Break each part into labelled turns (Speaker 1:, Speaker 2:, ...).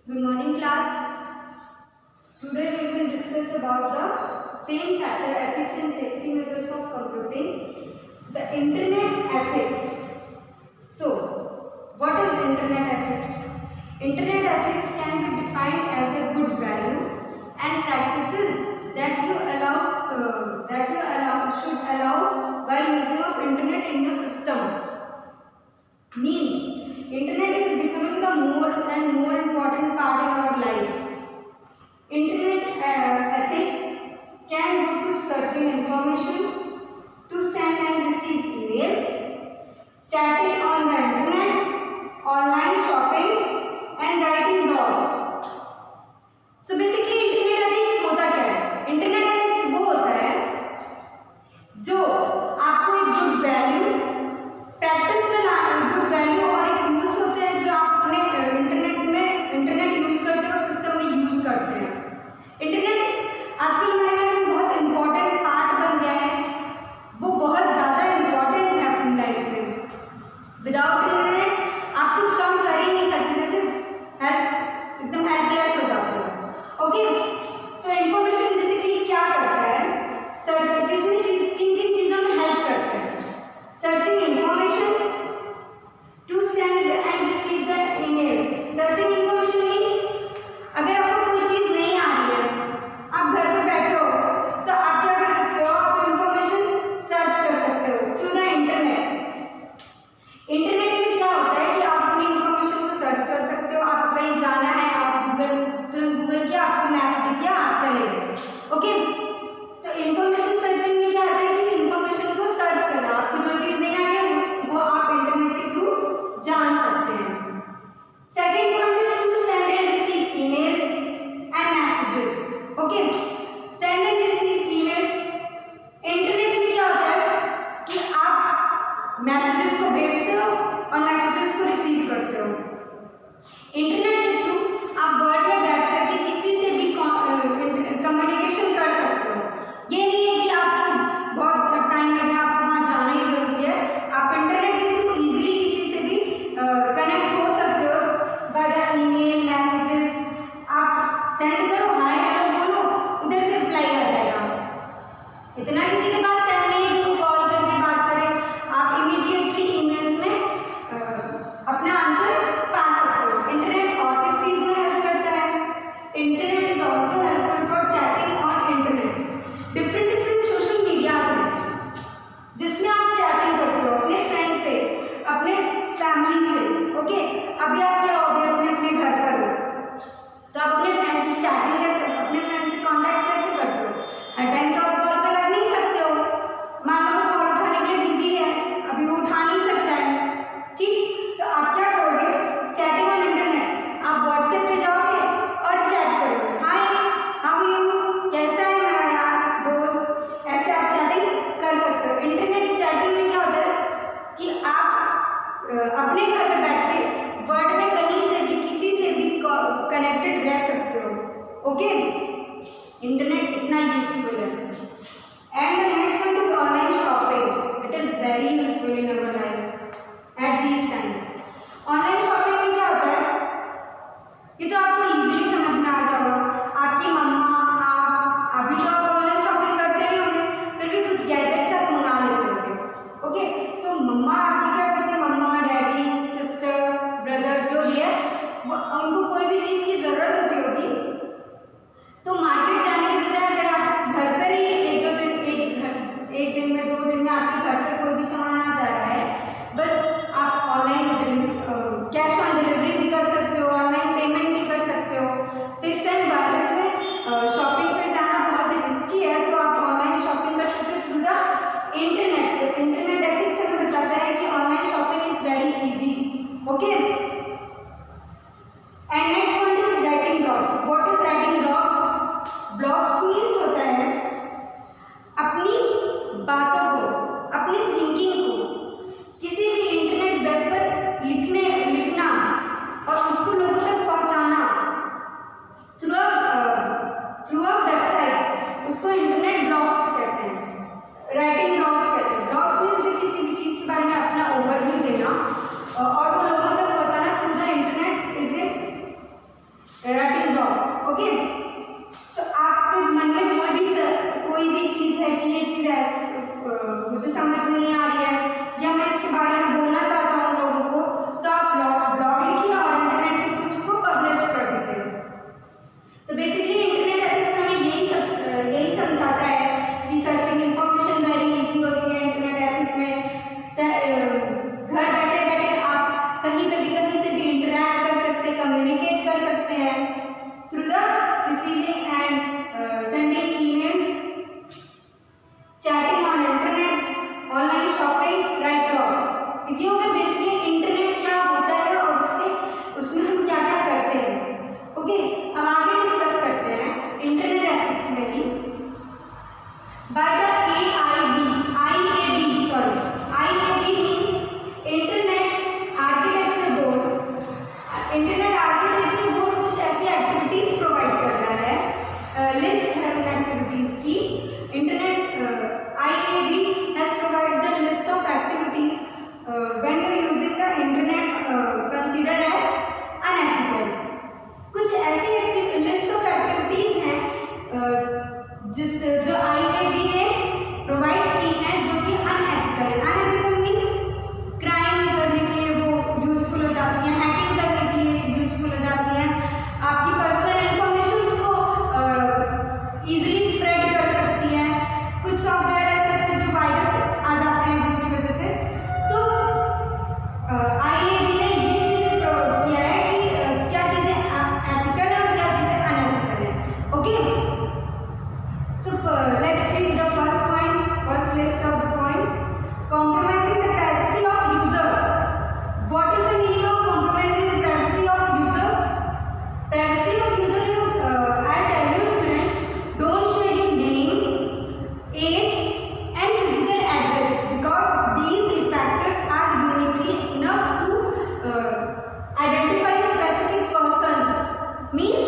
Speaker 1: Good morning, class. Today we will discuss about the same chapter, ethics and safety measures of computing, the internet ethics. So, what is internet ethics? Internet ethics can be defined as a good value and practices that you should allow while using of internet in your system. Means internet is becoming the more and more important part in our life. Internet ethics can go to searching information, to send and receive emails, chatting on the internet, online shopping and writing blogs. So basically internet ethics होता क्या है? Internet ethics वो होता है जो आपको एक good value practice में लाना, गुड वैल्यू और एक रूल्स होते हैं जो आप अपने इंटरनेट यूज करते हो, सिस्टम में यूज करते हैं। इंटरनेट आजकल हमारे लाइफ में बहुत इंपॉर्टेंट पार्ट बन गया है, वो बहुत ज़्यादा इंपॉर्टेंट है अपनी लाइफ में। विदाउट इंटरनेट आप कुछ काम कर ही नहीं सकते, जैसे एकदम हेल्पलेस हो जाते हो। ओके, तो इंफॉर्मेशन बेसिकली क्या करता है, सर किन किन चीज़ों में हेल्प करता है? Searching information, to send and receive the emails. Searching information means अगर आपको कोई चीज़ नहीं आ रही है, आप घर पे बैठे हो, तो आप क्या कर सकते हो? आप इंफॉर्मेशन सर्च कर सकते हो थ्रू द इंटरनेट। इंटरनेट में क्या होता है कि आप अपनी इंफॉर्मेशन को सर्च कर सकते हो। आपको कहीं जाना है, आप तुरंत गूगल किया, आपको मैप दिख गया, आप चले गए। ओके, तो इंफॉर्मेशन सर्चिंग में क्या आता है कि इंफॉर्मेशन को सर्च करना, आपको जो चीज़ नहीं आ रही है वो आप इंटरनेट के थ्रू जान सकते हैं। Second point is to send and receive emails and messages. Okay, send and receive emails, internet में क्या होता है कि आप मैसेजेस को भेजते हो और मैसेजेस को रिसीव करते हो। इंटरनेट के थ्रू आप वर्ल्ड में बैठ करके किसी से भी कम्युनिकेशन कर सकते हो। ये नहीं है कि आपको बहुत टाइम लगेगा, आपको वहाँ जाना ही जरूरी है। आप इंटरनेट के थ्रू इजीली किसी से भी कनेक्ट हो सकते हो बाय द ईमेल, मैसेजेस। आप सेंड करो, हाय हेलो बोलो, उधर से रिप्लाई आ जाएगा। इतना किसी के पास टाइम नहीं है कि कॉल करके बात करें, आप इमीडिएटली ईमेल्स में अपना आंसर पा सकते हो। इंटरनेट और किस चीज़ में हेल्प करता है? Internet is also helpful for chatting on internet. Different social medias हैं जिसमें आप चैटिंग करते हो अपने फ्रेंड से, अपने फैमिली से। ओके, अभी आप क्या हो, अपने घर पर हो, तो अपने फ्रेंड से चैटिंग कैसे, अपने फ्रेंड से कॉन्टैक्ट कैसे करते हो? हर टाइम तो आप कॉल पर लग नहीं सकते हो, मान लो कॉल उठाने के लिए बिजी है, अभी वो उठा नहीं सकता है, ठीक, तो आप क्या करोगे? चैटिंग ऑन इंटरनेट, आप व्हाट्सएप पे जाओगे और चैट करोगे, हाय हाउ आर यू, कैसा है मेरा यार दोस्त, ऐसे आप चैटिंग कर सकते हो। इंटरनेट चैटिंग में क्या होता है कि आप अपने घर में बैठ के वर्ल्ड में कहीं से भी किसी से भी कनेक्टेड रह सकते हो। ओके, इंटरनेट इतना यूजफुल है। And the next point is online shopping. It is very useful in our life at these times. Online shopping में क्या होता है, ये तो आपको इजीली समझ में आ गया होगा। आपकी मम्मा, आप अभी तो आप ऑनलाइन शॉपिंग करते नहीं होंगे, फिर भी कुछ गैजेट्स आप मंगा लेते होंगे। ओके, तो मम्मा आपकी क्या करते हैं? मम्मा, डैडी, सिस्टर, ब्रदर जो भी है, वो उनको कोई भी चीज़ की ज़रूरत होती होगी तो मार्केट जाने के बजाय अगर आप घर पर ही एक दिन में 2 दिन में आपके घर पर कोई भी सामान आ जा रहा है, बस आप ऑनलाइन कैश ऑन डिलीवरी भी कर सकते हो, ऑनलाइन पेमेंट भी कर सकते हो। तो इस टाइम बारिश में शॉपिंग पे जाना बहुत रिस्की है, तो आप ऑनलाइन शॉपिंग कर सकते हो थ्रू द इंटरनेट। तो इंटरनेट एथिक्स हमें बताता है कि online shopping is very easy. Okay, and next point is writing blogs. What is writing blogs? Blogs means होता है अपनी बातों को, अपनी थिंकिंग को किसी भी इंटरनेट वेब पर लिखना और उसको लोगों तक पहुंचाना थ्रू अ वेबसाइट। उसको इंटरनेट ब्लॉग्स कहते हैं, राइटिंग ब्लॉग्स कहते हैं। ब्लॉग्स मीन्स किसी भी चीज़ के बारे में अपना ओवरव्यू देना और वो लोगों तक पहुंचाना through the internet is okay, तो आपके मन में कोई भी चीज़ है कि ये चीज़ मुझे समझ में नहीं आ रही है या मैं इसके बारे में बोलना चाहता हूँ लोगों को, तो आप ब्लॉग लिखिए और इंटरनेट के थ्रू उसको पब्लिश कर दीजिए। तो बेसिकली इंटरनेट एथिक्स हमें यही समझाता है कि सर्चिंग इन्फॉर्मेशन वेरी इजी होती है इंटरनेट एथिक्स में। घर बैठे बैठे आप कहीं पे भी कहीं से भी इंटरैक्ट कर सकते हैं, कम्युनिकेट कर सकते हैं through the receiving end sending emails, chatting on internet, online shopping, write blogs. क्योंकि अगर बेसिकली इंटरनेट क्या होता है और उसमें हम क्या क्या करते हैं। ओके, अब आगे डिस्कस करते हैं इंटरनेट एथिक्स में ही। By the IAB means internet architecture board. Internet architecture board कुछ ऐसी एक्टिविटीज प्रोवाइड करता है, लिस्ट है उन एक्टिविटीज की। Internet IAB has provided the list of activities when you using the internet considered as unethical। कुछ ऐसी लिस्ट ऑफ एक्टिविटीज हैं जो IAB ने प्रोवाइड की हैं जो कि अनएथिकल है। अनएथिकल मीन्स क्राइम करने के लिए वो यूजफुल हो जाती हैं, हैकिंग करने के लिए यूजफुल हो जाती हैं, आपकी पर्सनल इंफॉर्मेशन को इजीली स्प्रेड कर सकती हैं। कुछ सॉफ्टवेयर ऐसे हैं जो वायरस आ जाते हैं जिनकी वजह से। तो IAB ने ये चीज़ें किया है कि क्या चीज़ें एथिकल है और क्या चीज़ें अनएथिकल है। Okay, so let's read the first list of the point. Compromising the privacy of user. What is the meaning of compromising the privacy of user? Privacy of user, I tell you students, don't share your name, age and physical address because these factors are uniquely enough to identify a specific person। Means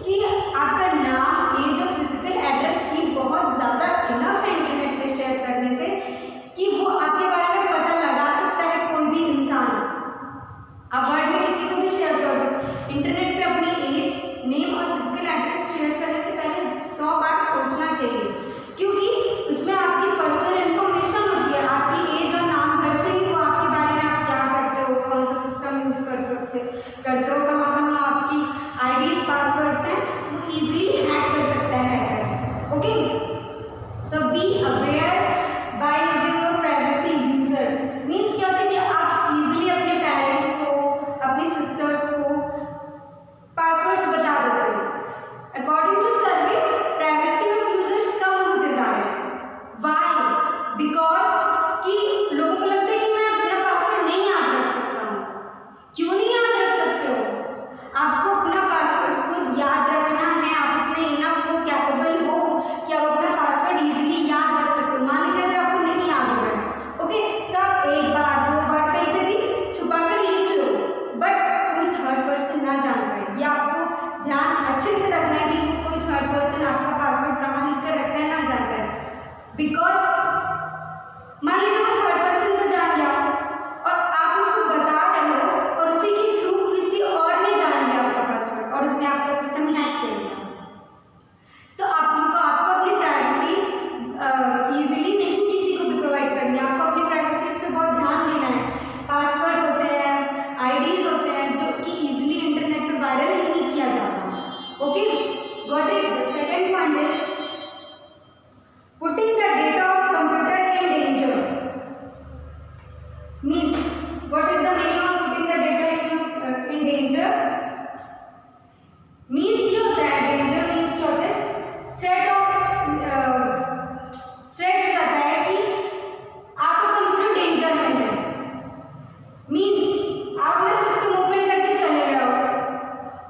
Speaker 1: कि आपका नाम, as और physical address ही बहुत ज़्यादा enough है internet पे share करने से कि वो आपके बारे में पता लगा सकता है कोई भी इंसान। आप वर्ड में किसी को भी शेयर कर दो, इंटरनेट पे अपनी एज, नेम और फिजिकल एड्रेस शेयर करने से पहले 100 बार सोचना चाहिए, क्योंकि उसमें आपकी पर्सनल इन्फॉर्मेशन होती है। आपकी एज और नाम घर से ही वो आपके बारे में आप क्या करते हो, कौन सा सिस्टम यूज करते हो, कहाँ कहाँ आपकी आईडीज पासवर्ड्स हैं, वो इजीली हैक कर सकता है hacker. Okay, so be aware by using your privacy users. Means क्या होता है कि आप इजीली अपने पेरेंट्स को, अपनी सिस्टर्स को पासवर्ड्स बता देते हो। According to survey privacy of users कम होते जा रहे हैं। वाई? बिकॉज कि लोगों को लगता है कि मैं अपना पासवर्ड नहीं याद रख सकता हूँ। क्यों नहीं याद रख सकते हो? आपको अपना पासवर्ड खुद याद रखना है, आप इतने इनफ हो, कैपेबल हो कि आप अपना पासवर्ड इजीली याद रख सकते हो। मान लीजिए अगर आपको नहीं याद हो रहा है, ओके, तो आप 1 बार 2 बार कहीं पे भी छुपा कर लिख लो, बट कोई थर्ड पर्सन ना जान पाए। ये आपको ध्यान अच्छे से रखना है कि कोई थर्ड पर्सन आपका पासवर्ड कहाँ लिख कर रखना है ना जान पाए। बिकॉज मान लीजिए कोई थर्ड पर्सन तो जान गया और आप उसको बता रहे हो और उसी के थ्रू किसी और ने जान लिया आपका पासवर्ड और उसने आपका सिस्टम हैक कर लिया, तो आपको अपनी प्राइवेसी इजीली नहीं किसी को भी प्रोवाइड करनी है। आपको अपनी प्राइवेसी पे बहुत ध्यान देना है। पासवर्ड होते हैं, आईडीज होते हैं जो कि इजीली इंटरनेट पे वायरल नहीं किया जाता। Okay, got it. The second point is putting the data of computer in danger. Means what is the meaning of putting the data in danger? Means ये होता है, डेंजर मीन्स क्या होता है? थ्रेट्स कहता है कि आपका कंप्यूटर डेंजर में है। मीन्स आप अपना सिस्टम ओपन करके चले गए हो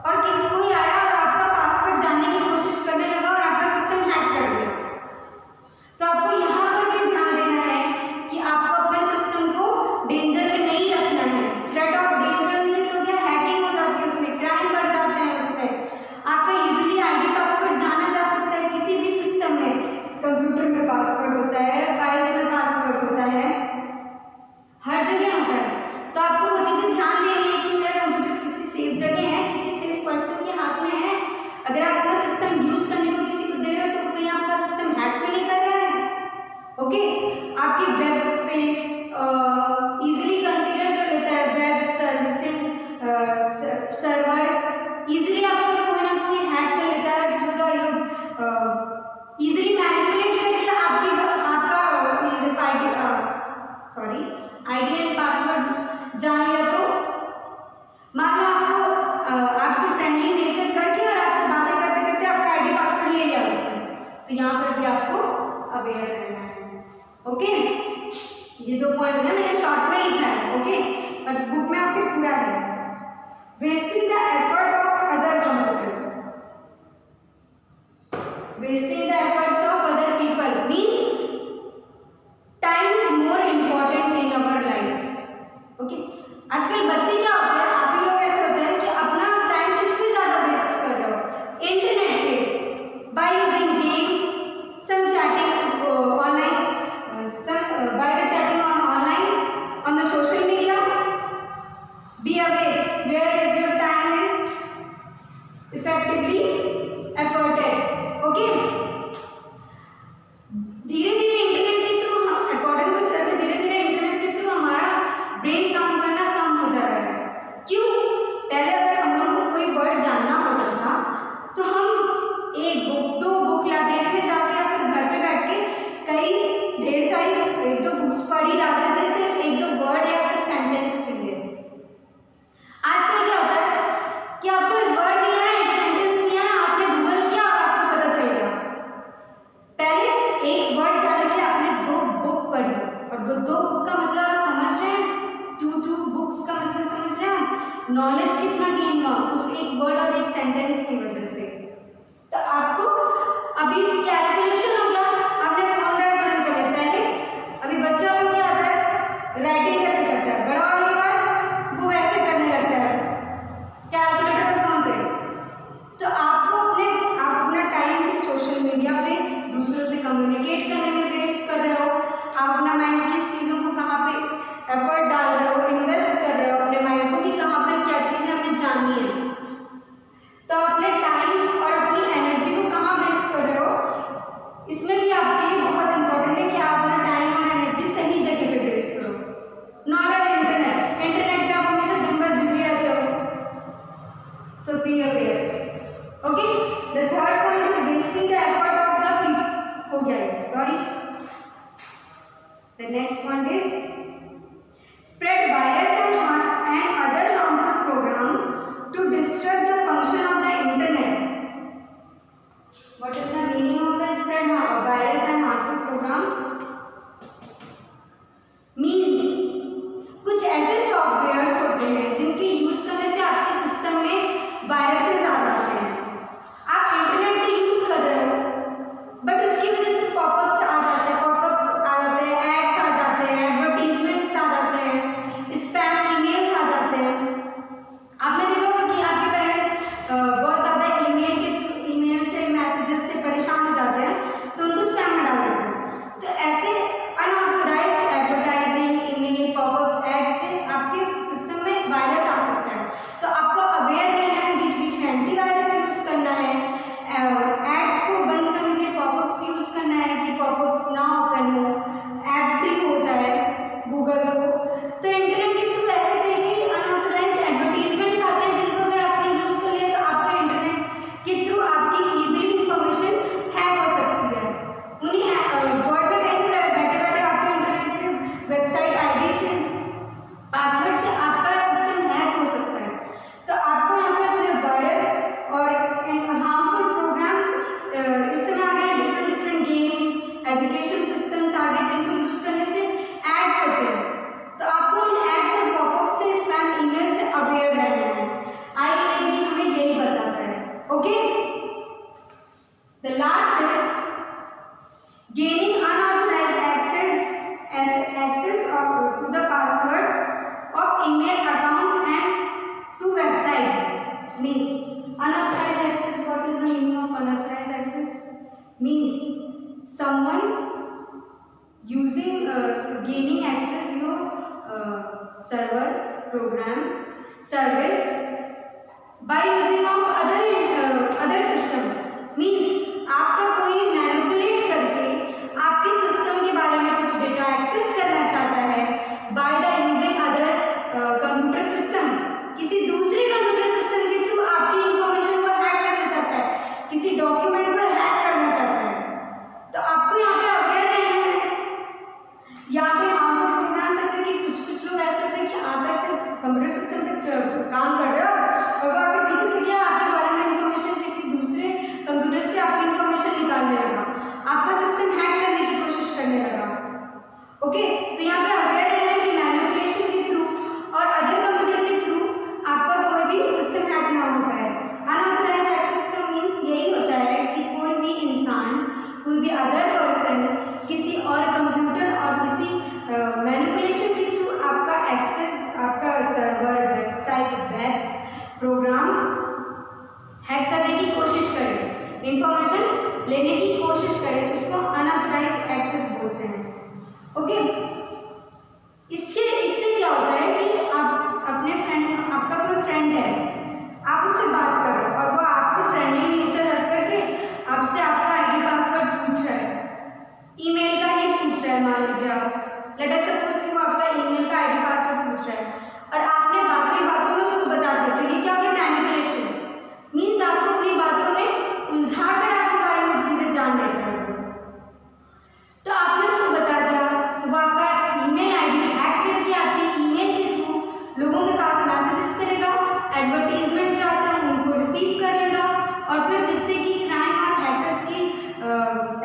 Speaker 1: और किसी कोई आया और आपका पासवर्ड जानने की कोशिश करने लगा और आपका सिस्टम यहाँ पर भी आपको अवेयर रहना है। ओके, ये 2 पॉइंट है, मैंने शॉर्ट में लिखा है। ओके, बट बुक में आपके पूरा है। Wasting the effort of other computer, wasting the efforts of other people means time is more important in our life. Okay, आजकल बच्चे क्या होते हैं, आप ही लोग ऐसे होते हैं कि अपना टाइम किस पे ज्यादा वेस्ट कर रहे हो, इंटरनेट पे, by using game, some chatting online, by the chatting on online, on the social media. Be aware where is your time is effectively efforted. Okay, धीरे धीरे इंटरनेट के थ्रू, अकॉर्डिंग टू सर्वे, धीरे धीरे internet के through हमारा brain काम करना कम हो जा रहा है। क्यों? पहले अगर हम लोग को कोई वर्ड जानना होता था तो हम एक बुक, 2 बुक लाइब्रेरी में जाके या फिर घर पे बैठ के कई ढेर सारी 1-2 बुक्स पढ़ ही लाते थे सिर्फ 1-2 वर्ड या फिर सेंटेंस के लिए। आजकल क्या होता है कि आपको एक वर्ड नहीं आया, एक सेंटेंस नहीं आया, आपने गूगल किया और आपको पता चल गया। पहले एक वर्ड जानने के लिए आपने 2 बुक पढ़ी, और वो 2 बुक का मतलब आप समझ रहे हैं, 2 बुक्स का मतलब समझ रहे हैं, नॉलेज कितना गेन हुआ उस एक वर्ड और एक सेंटेंस की वजह से। तो आपको अभी कैलकुलेशन हो गया, आपने फॉर्मूला तुरंत कर लिया। पहले अभी बच्चा लोग क्या होता है, राइटिंग करके करता है, बड़ा होने के बाद वो वैसे करने लगता है कैलकुलेटर और फोन पे। तो आपको आप अपना टाइम किस सोशल मीडिया पे दूसरों से कम्युनिकेट करने में वेस्ट कर रहे हो, आप अपना माइंड किस चीज़ों को कहाँ पे एफर्ट डाल रहे हो, इन्वेस्ट कर रहे हो अपने माइंड को कि कहाँ पर क्या चीज़ें हमें जाननी है। तो अपने टाइम और अपनी एनर्जी को कहाँ वेस्ट कर रहे हो, इसमें भी आपके लिए बहुत इंपॉर्टेंट है कि आप अपना टाइम और एनर्जी सही जगह पे वेस्ट करो, नॉट एट इंटरनेट। इंटरनेट पे आप हमेशा दिन भर बिजी रहते हो, so be aware. Okay, the third point is wasting the effort of the people. हो गया है, sorry. The next point is spread virus and other harmful program to disrupt the function of the internet. What is the meaning of the spread virus and harmful program? Means कुछ ऐसे softwares होते हैं जिनके use करने से आपके system में viruses आ जाते हैं। आप इंटरनेट तो यूज कर रहे हो बट उसकी वजह से पॉपअप्स आ जाते हैं, एड्स आ जाते हैं, एडवर्टीजमेंट्स आ जाते हैं, स्पैम ईमेल्स आ जाते हैं। आपने देखा होगा कि आपके पेरेंट्स बहुत ज़्यादा ईमेल से, मैसेजेस से परेशान हो जाते हैं तो उनको स्पैम में डाल देते हैं। तो ऐसे unauthorised advertising, email, popups, ads से आपके सिस्टम में वायरस आ सकता है। तो आपको अवेयर रहना है, बीच बीच में एंटीवायरस यूज करना है, एड्स को बंद करने के लिए पॉपअप्स यूज करना है कि पॉपअप्स ना ओपन हो, एड फ्री हो जाए गूगल को। तो इंटरनेट के थ्रू ऐसे तरीके अनऑथोराइज्ड एडवर्टीजमेंट्स आते हैं जिनको अगर आपने यूज कर लिया तो आपका इंटरनेट के थ्रू आपकी इजीली इंफॉर्मेशन हैक हो सकती है। उन्हीं वर्ड में कहीं बैठे बैठे आपके इंटरनेट से, वेबसाइट आईडी से, पासवर्ड से आपका सिस्टम हैक हो सकता है। तो आपको यहाँ पर अपने वायरस और हार्मफुल प्रोग्राम्स इस समय आ गए, डिफरेंट गेम्स, एजुकेशन सिस्टम्स आ गए जिनको यूज करने से एड्स होते हैं। तो आपको उन एड्स और पॉपअप से, स्पैम ईमेल से अवेयर रहना है। IAB हमें यही बताता है। Okay, the last is gaining unauthorized access to the password of email account and to website means unauthorized access. What is the meaning of unauthorized access? Means someone using gaining access your server, program, service by using of other system. Means आपका कोई manipulate करके आपके system के बारे में कुछ data access करना चाहता है by the using other computer system, किसी दूसरे कंप्यूटर सिस्टम के थ्रू आपकी इंफॉर्मेशन को हैक करना चाहता है, किसी डॉक्यूमेंट को हैक करना चाहता है। तो आपको यहाँ पे अवेयर रहना है। यहाँ पे हार्मफुल प्रोग्राम्स होते हैं कि कुछ लोग ऐसे होते हैं कि आप ऐसे कंप्यूटर सिस्टम पे काम कर रहे हो और वो आपके पीछे से क्या आपके बारे में लेने की कोशिश करे उसको अनऑथराइज्ड एक्सेस बोलते हैं। ओके, इससे क्या होता है कि आप अपने फ्रेंड, आपका कोई फ्रेंड है, आप उससे बात कर रहे हो और वो आपसे फ्रेंडली नेचर रख करके आपसे आपका आईडी पासवर्ड पूछ रहा है, ईमेल का ही पूछ रहा है। मान लीजिए आप लेट अस सपोज कि वो आपका ईमेल का आईडी पासवर्ड पूछ रहा है और आपने बातों में उसको बता दिया, तो ये क्या हो गया? मैनिपुलेशन। मीन्स आपको अपनी बातों में उलझा कर आपके बारे में चीजें जान लेता है। तो आपने उसको बता दिया तो वो आपका ईमेल आईडी हैक करके आपके ईमेल के थ्रू लोगों के पास मैसेजेस करेगा, एडवर्टीजमेंट जो आता है उनको रिसीव कर लेगा और फिर जिससे कि क्राइम और हैकर्स की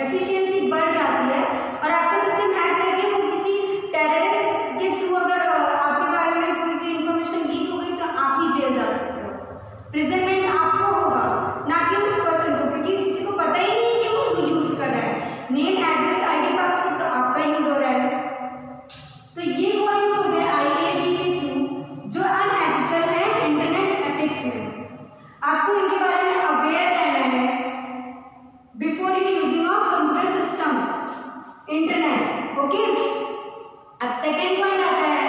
Speaker 1: एफिशिएंसी बढ़ जाती है और आपका सिस्टम हैक करके वो किसी टेररिस्ट के थ्रू अगर आपके बारे में कोई भी इंफॉर्मेशन लीक हो गई तो आप ही जेल जा सकते हो। प्रिजनमेंट आपको होगा, ना कि उस पर्सन को, क्योंकि किसी को पता ही नहीं है कि वो यूज कर रहा है। नेम, एड्रेस, आईडी पासवर्ड तो आपका यूज हो रहा है। तो ये पॉइंट्स हो गए IAB के थ्रू जो अनएथिकल है इंटरनेट एथिक्स में। आपको इनके बारे में अवेयर रहना है before you using of computer system internet. Okay, अब सेकेंड पॉइंट आता है,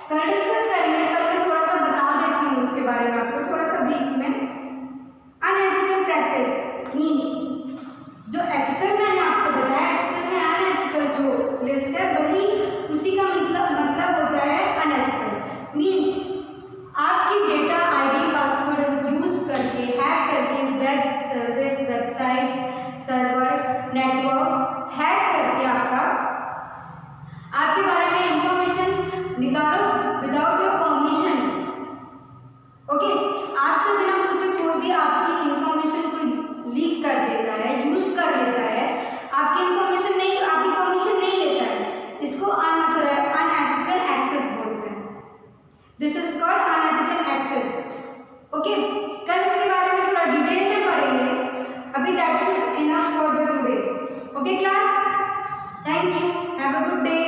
Speaker 1: कल डिस्कस करेंगे, पर मैं थोड़ा सा बता देती हूँ उसके बारे में आपको थोड़ा सा ब्रीफ में। अनएथिकल प्रैक्टिस मीन्स जो एथिकल मैंने आपको बताया, एथिकल में अनएथिकल जो लिस्ट है वही उसी का मतलब होता है अनएथिकल। मीन्स आपकी डेटा आईडी पासवर्ड यूज करके हैक करके web service, websites, server, network hack करके आपके बारे में इंफॉर्मेशन निकालो विदाउट योर परमिशन। ओके, आपसे बिना पूछे कोई भी आपकी इंफॉर्मेशन कोई लीक कर देता है, यूज कर लेता है, आपकी इंफॉर्मेशन नहीं, आपकी परमिशन नहीं लेता है, इसको अनएथिकल एक्सेस बोलते हैं। This is called unethical access. Okay, कल इसके बारे में थोड़ा डिटेल में पढ़ेंगे। अभी that is enough for the today. Okay class, thank you, have a good day.